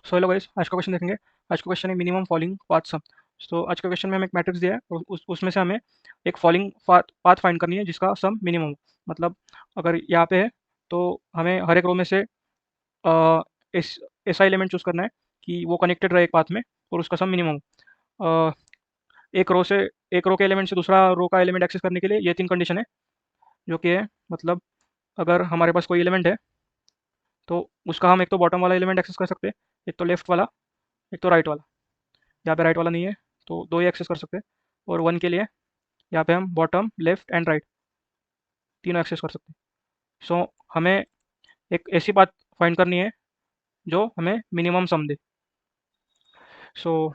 So hello guys, आज का question देखेंगे। आज का क्वेश्चन है मिनिमम फॉलिंग पाथ सम। तो आज के क्वेश्चन में हमें एक मैट्रिक्स दिया है और उसमें से हमें एक फॉलिंग पाथ फाइंड करनी है जिसका सम मिनिमम हो। मतलब अगर यहाँ पे है तो हमें हर एक रो में से अ, इस ऐसा एलिमेंट चूज करना है कि वो कनेक्टेड रहे एक पाथ में और उसका सम मिनिमम हो। एक रो से एक रो के एलिमेंट से दूसरा रो का एलिमेंट एक्सेस करने के लिए ये तीन कंडीशन है जो कि है मतलब अगर हमारे पास कोई एलिमेंट है तो उसका हम एक तो बॉटम वाला एलिमेंट एक्सेस कर सकते हैं, एक तो लेफ्ट वाला, एक तो राइट वाला। यहाँ पे राइट वाला नहीं है तो दो ही एक्सेस कर सकते हैं। और वन के लिए यहाँ पे हम बॉटम लेफ्ट एंड राइट तीनों एक्सेस कर सकते हैं। सो हमें एक ऐसी बात फाइंड करनी है जो हमें मिनिमम सम दे। सो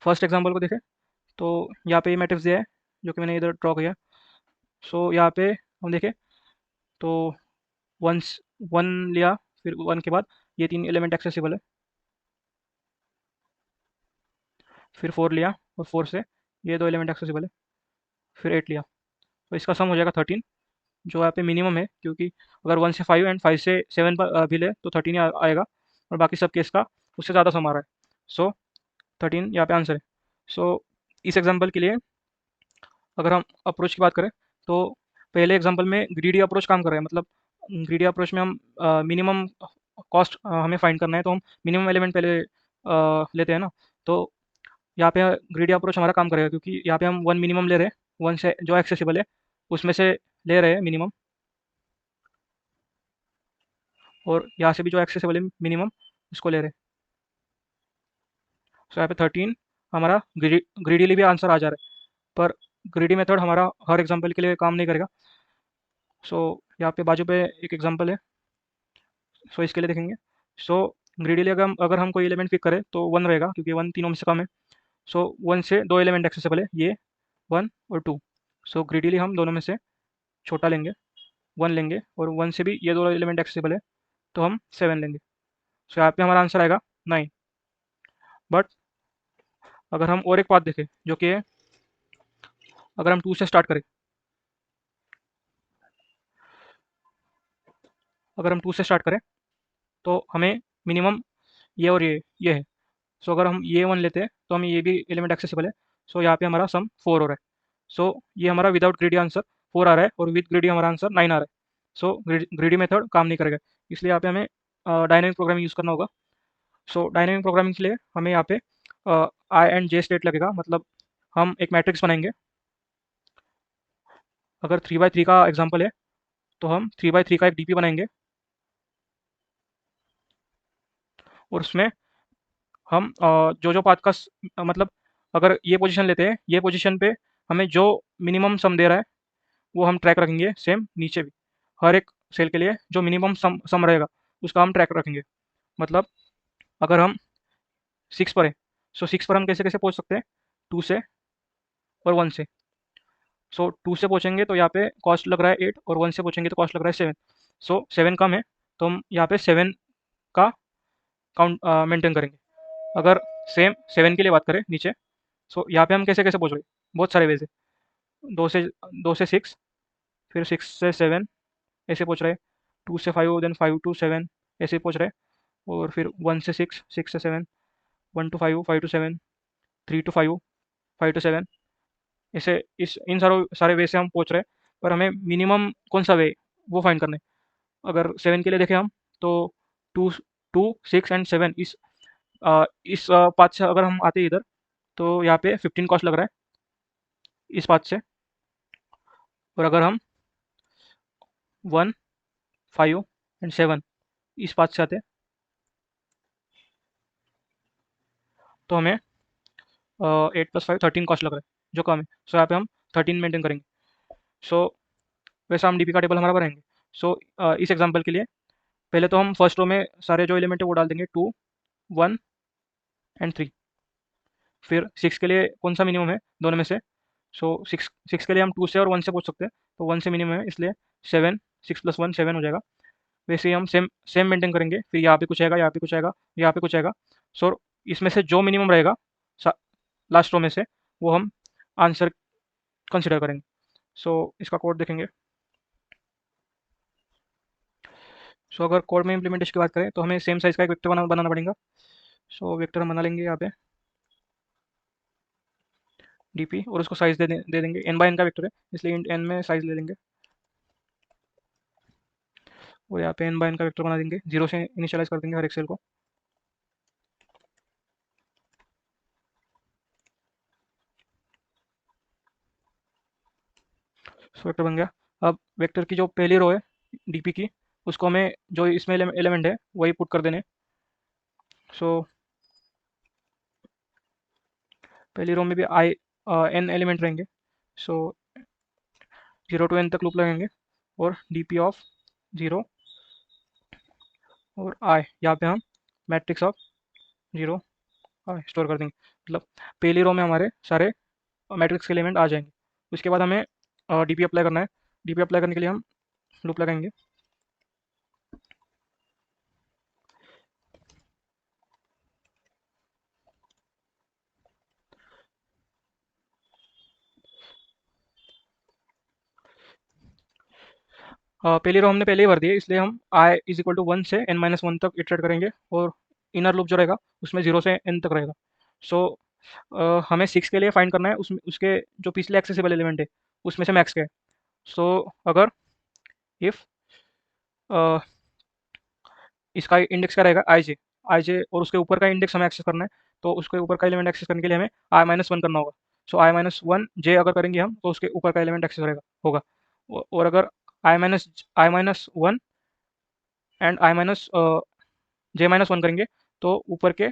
फर्स्ट एग्जांपल को देखें तो यहाँ पे ये मैट्रिक्स दिया है जो कि मैंने इधर ड्रॉ किया। सो यहाँ पे हम देखें तो वंस वन लिया, फिर वन के बाद ये तीन एलिमेंट एक्सेसिबल है, फिर फोर लिया और फोर से ये दो एलिमेंट एक्सेसिबल है, फिर एट लिया। तो इसका सम हो जाएगा 13 जो यहाँ पे मिनिमम है, क्योंकि अगर वन से फाइव एंड फाइव से सेवन पर भी ले तो 13 ही आएगा और बाकी सब केस का उससे ज़्यादा सम आ रहा है। सो 13 यहाँ पे आंसर है। सो इस एग्जांपल के लिए अगर हम अप्रोच की बात करें तो पहले एग्जांपल में ग्रीडी अप्रोच काम कर रहे हैं। मतलब ग्रीडी अप्रोच में हम मिनिमम कॉस्ट हमें फाइंड करना है तो हम मिनिमम एलिमेंट पहले लेते हैं ना। तो यहाँ पे ग्रीडी अप्रोच हमारा काम करेगा क्योंकि यहाँ पे हम वन मिनिमम ले रहे हैं, वन से जो एक्सेसिबल है उसमें से ले रहे हैं मिनिमम, और यहाँ से भी जो एक्सेसिबल है मिनिमम उसको ले रहे हैं। सो यहाँ पे 13 हमारा ग्रीडीली भी आंसर आ जा रहा है, पर ग्रीडी मेथड हमारा हर एग्जांपल के लिए काम नहीं करेगा। सो यहाँ पे बाजू पे एक एग्जांपल है, सो इसके लिए देखेंगे। सो ग्रीडीली अगर हम कोई एलिमेंट पिक करें तो वन रहेगा क्योंकि वन तीनों में से कम है। सो वन से दो एलिमेंट एक्सेसिबल है, ये वन और टू। सो ग्रीडीली हम दोनों में से छोटा लेंगे, वन लेंगे, और वन से भी ये दो एलिमेंट एक्सेसिबल है तो हम सेवन लेंगे। सो यहाँ पे हमारा आंसर आएगा 9। बट अगर हम और एक बात देखें जो कि है, अगर हम टू से स्टार्ट करें, अगर हम टू से स्टार्ट करें तो हमें मिनिमम ये और ये है। सो अगर हम ये वन लेते हैं तो हमें ये भी एलिमेंट एक्सेसिबल है। सो यहाँ पे हमारा सम फोर हो रहा है। सो ये हमारा विदाउट ग्रीडी आंसर फोर आ रहा है और विद ग्रीडी हमारा आंसर नाइन आ रहा है। सो ग्रीडी मेथड काम नहीं करेगा, इसलिए यहाँ पे हमें डायनेमिक प्रोग्रामिंग यूज़ करना होगा। सो डायनेमिक प्रोग्रामिंग के लिए हमें यहाँ पे आई एंड जे स्टेट लगेगा। मतलब हम एक मैट्रिक्स बनाएंगे। अगर थ्री बाई थ्री का एग्जाम्पल है तो हम थ्री बाई थ्री का एक डीपी बनाएंगे और उसमें हम जो जो पाथ का मतलब अगर ये पोजीशन लेते हैं, ये पोजीशन पे हमें जो मिनिमम सम दे रहा है वो हम ट्रैक रखेंगे। सेम नीचे भी हर एक सेल के लिए जो मिनिमम सम रहेगा उसका हम ट्रैक रखेंगे। मतलब अगर हम सिक्स पर है, सो सिक्स पर हम कैसे कैसे पहुंच सकते हैं, टू से और वन से। सो टू से पहुंचेंगे तो यहाँ पे कॉस्ट लग रहा है एट, और वन से पहुंचेंगे तो कॉस्ट लग रहा है सेवन। सो सेवन कम है तो हम यहाँ पे सेवन का काउंट मेंटेन करेंगे। अगर सेम सेवन के लिए बात करें नीचे, सो यहाँ पे हम कैसे कैसे पहुँच रहे हैं, बहुत सारे वेज है। दो से दो से सिक्स, फिर सिक्स से सेवन ऐसे पहुँच रहे हैं, टू से five, then five to seven ऐसे पहुँच रहे हैं, और फिर वन से सिक्स, सिक्स से seven, one to five, five to seven, three to five, five to seven ऐसे इस इन सारे वे से हम पहुँच रहे हैं। पर हमें मिनिमम कौन सा वे वो फाइंड करना है। अगर सेवन के लिए देखें हम तो two to six and seven इस पाथ से अगर हम आते हैं इधर तो यहाँ पे 15 कॉस्ट लग रहा है इस पाथ से। और अगर हम वन, फाइव एंड सेवन इस पाथ से आते हैं तो हमें एट प्लस फाइव 13 कॉस्ट लग रहा है जो कम है। सो यहाँ पे हम 13 मेंटेन करेंगे। सो वैसा हम डीपी का टेबल हमारा बनाएंगे। सो इस एग्जांपल के लिए पहले तो हम फर्स्ट रो में सारे जो एलिमेंट है वो डाल देंगे, टू, वन एंड थ्री। फिर सिक्स के लिए कौन सा मिनिमम है दोनों में से, सो सिक्स सिक्स के लिए हम टू से और वन से पूछ सकते हैं तो वन से मिनिमम है, इसलिए seven, six plus one seven हो जाएगा। वैसे ही हम सेम सेम मेंटेन करेंगे, फिर यहाँ पे कुछ आएगा, यहाँ पे कुछ आएगा, यहाँ पे कुछ आएगा। सो इसमें से जो मिनिमम रहेगा लास्ट रो में से वो हम आंसर कंसिडर करेंगे। सो इसका कोड देखेंगे। सो अगर कोड में इम्प्लीमेंटेशन की बात करें तो हमें सेम साइज़ का एक वेक्टर बनाना पड़ेगा। सो वेक्टर हम बना लेंगे यहाँ पे डीपी, और उसको साइज़ दे देंगे, n बाय n का वेक्टर है इसलिए इंट n में साइज़ ले लेंगे, और यहाँ पे n बाय n का वेक्टर बना देंगे, 0 से इनिशियलाइज़ कर देंगे हर एक सेल को। सो वेक्टर बन गया। अब वेक्टर की जो पहली रो है डीपी की, उसको हमें जो इसमें एलिमेंट है वही पुट कर देने। सो पहली रो में भी आई n एलिमेंट रहेंगे। सो 0 टू n तक लूप लगेंगे, और डीपी ऑफ 0 और आई, यहाँ पे हम मैट्रिक्स ऑफ 0 आई स्टोर कर देंगे। मतलब पहली रो में हमारे सारे मैट्रिक्स के एलिमेंट आ जाएंगे। उसके बाद हमें डीपी अप्लाई करना है। डीपी अप्लाई करने के लिए हम लूप लगाएंगे। पहली रो हमने पहले ही भर दी है, इसलिए हम आई इज इक्वल टू 1 से n-1 तक इटरेट करेंगे, और इनर लूप जो रहेगा उसमें 0 से n तक रहेगा। सो हमें 6 के लिए फाइंड करना है, उसमें उसके जो पिछले एक्सेसिबल एलिमेंट है उसमें से मैक्स क्या है। सो अगर इफ़ इसका इंडेक्स क्या रहेगा, आई जे, और उसके ऊपर का इंडेक्स हमें एक्सेस करना है, तो उसके ऊपर का एलिमेंट एक्सेस करने के लिए हमें i-1 करना होगा। सो i-1 जे अगर करेंगे हम, तो उसके ऊपर का एलिमेंट एक्सेस होगा। और अगर i-1 एंड j-1 करेंगे, तो ऊपर के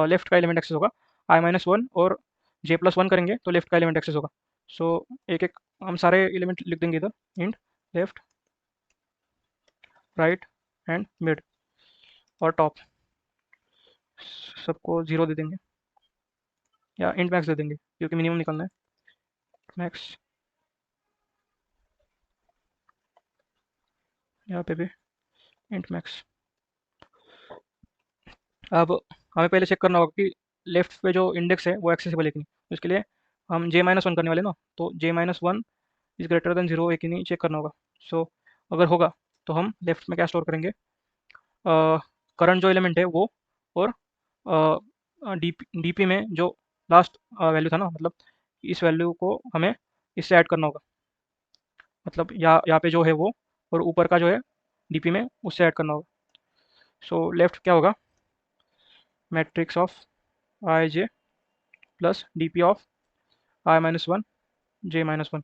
लेफ्ट का एलिमेंट एक्सेस होगा। i-1 और j+1 करेंगे तो लेफ्ट का एलिमेंट एक्सेस होगा। सो एक एक हम सारे एलिमेंट लिख देंगे इधर, int left, right and mid और टॉप, सबको 0 दे देंगे, या इंट मैक्स दे देंगे क्योंकि मिनिमम निकालना है। मैक्स यहाँ पे भी इंट मैक्स। अब हमें पहले चेक करना होगा कि लेफ्ट पे जो इंडेक्स है वो एक्सेसिबल है कि नहीं। तो इसके लिए हम j-1 करने वाले ना, तो j-1 इज़ ग्रेटर देन 0 है कि नहीं चेक करना होगा। सो अगर होगा तो हम लेफ्ट में क्या स्टोर करेंगे, करंट जो एलिमेंट है वो, और डीपी में जो लास्ट वैल्यू था ना, मतलब इस वैल्यू को हमें इससे ऐड करना होगा। मतलब यहाँ पे जो है वो, और ऊपर का जो है डीपी में उससे ऐड करना होगा। सो लेफ्ट क्या होगा, matrix of I J plus DP of i-1 j-1।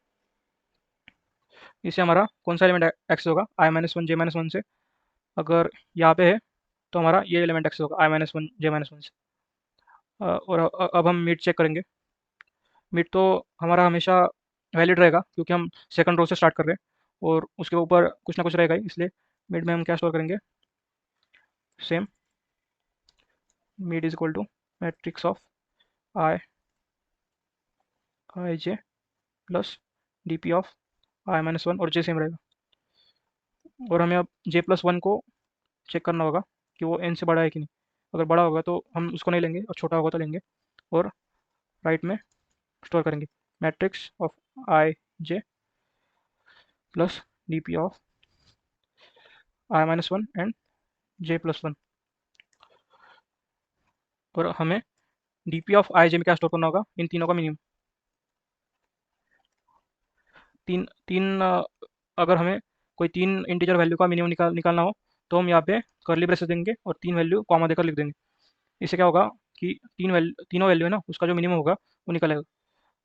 इससे हमारा कौन सा एलिमेंट एक्सेस होगा, i-1 j-1 से। अगर यहाँ पे है तो हमारा ये एलिमेंट एक्सेस होगा i-1 j-1 से। और अब हम मिड चेक करेंगे। मिड तो हमारा हमेशा वैलिड रहेगा क्योंकि हम सेकंड रो से स्टार्ट कर रहे हैं, और उसके ऊपर कुछ ना कुछ रहेगा ही, इसलिए मिड में हम क्या स्टोर करेंगे, same mid is equal to matrix of I I J plus D P of i-1, और जे सेम रहेगा। और हमें अब j+1 को चेक करना होगा कि वो n से बड़ा है कि नहीं। अगर बड़ा होगा तो हम उसको नहीं लेंगे, और छोटा होगा तो लेंगे, और राइट में स्टोर करेंगे matrix of I J plus D P of i-1 and j+1। और हमें D P of I J में क्या स्टोर करना होगा, इन तीनों का मिनिमम। तीन तीन अगर हमें कोई तीन इंटीजर वैल्यू का मिनिमम निकालना हो, तो हम यहाँ पे करली ब्रेसेस देंगे और तीन वैल्यू कॉमा देकर लिख देंगे। इससे क्या होगा कि तीनों वैल्यू है ना, उसका जो मिनिमम होगा वो निकलेगा।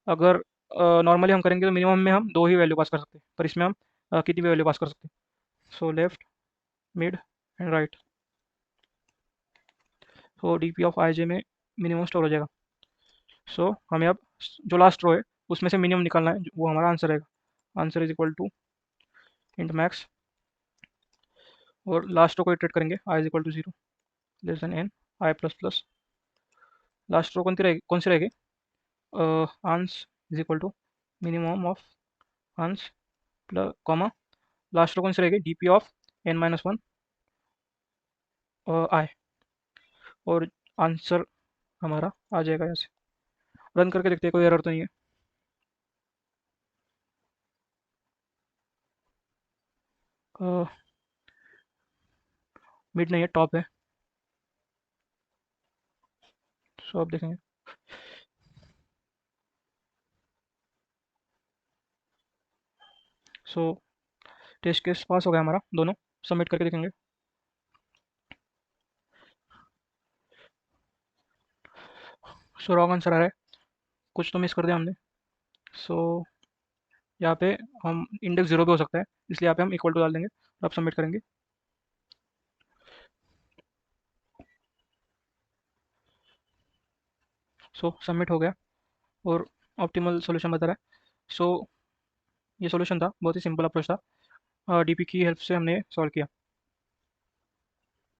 अगर नॉर्मली हम करेंगे तो मिनिमम में हम दो ही वैल्यू पास कर सकते हैं, पर इसमें हम कितनी भी वैल्यू पास कर सकते हैं। So left, mid and right. So D P of I J में मिनिमम स्टोर हो जाएगा। सो हमें अब जो लास्ट रो है उसमें से मिनिमम निकालना है, वो हमारा आंसर रहेगा। Answer is equal to int max, और लास्ट रो को इटरेट करेंगे, i is equal to 0 less than n i plus plus. Last row कौन सी रहेगी, ans is equal to minimum of ans plus comma, last row कौन सी रहेगी, D P of n-1 आई, और आंसर हमारा आ जाएगा यहाँ से। रन करके देखते हैं कोई एरर तो नहीं है। मिड नहीं है, टॉप है। सो अब देखेंगे। सो टेस्ट केस पास हो गया हमारा, दोनों सबमिट करके देखेंगे। सो रॉन्ग आंसर आ रहा है, कुछ तो मिस कर दिया हमने। सो यहाँ पे हम इंडेक्स जीरो भी हो सकता है, इसलिए यहाँ पे हम इक्वल टू डाल देंगे। अब सबमिट करेंगे। सो सबमिट हो गया और ऑप्टिमल सॉल्यूशन बता रहा है। सो ये सॉल्यूशन था, बहुत ही सिंपल अप्रोच था, डीपी की हेल्प से हमने सॉल्व किया।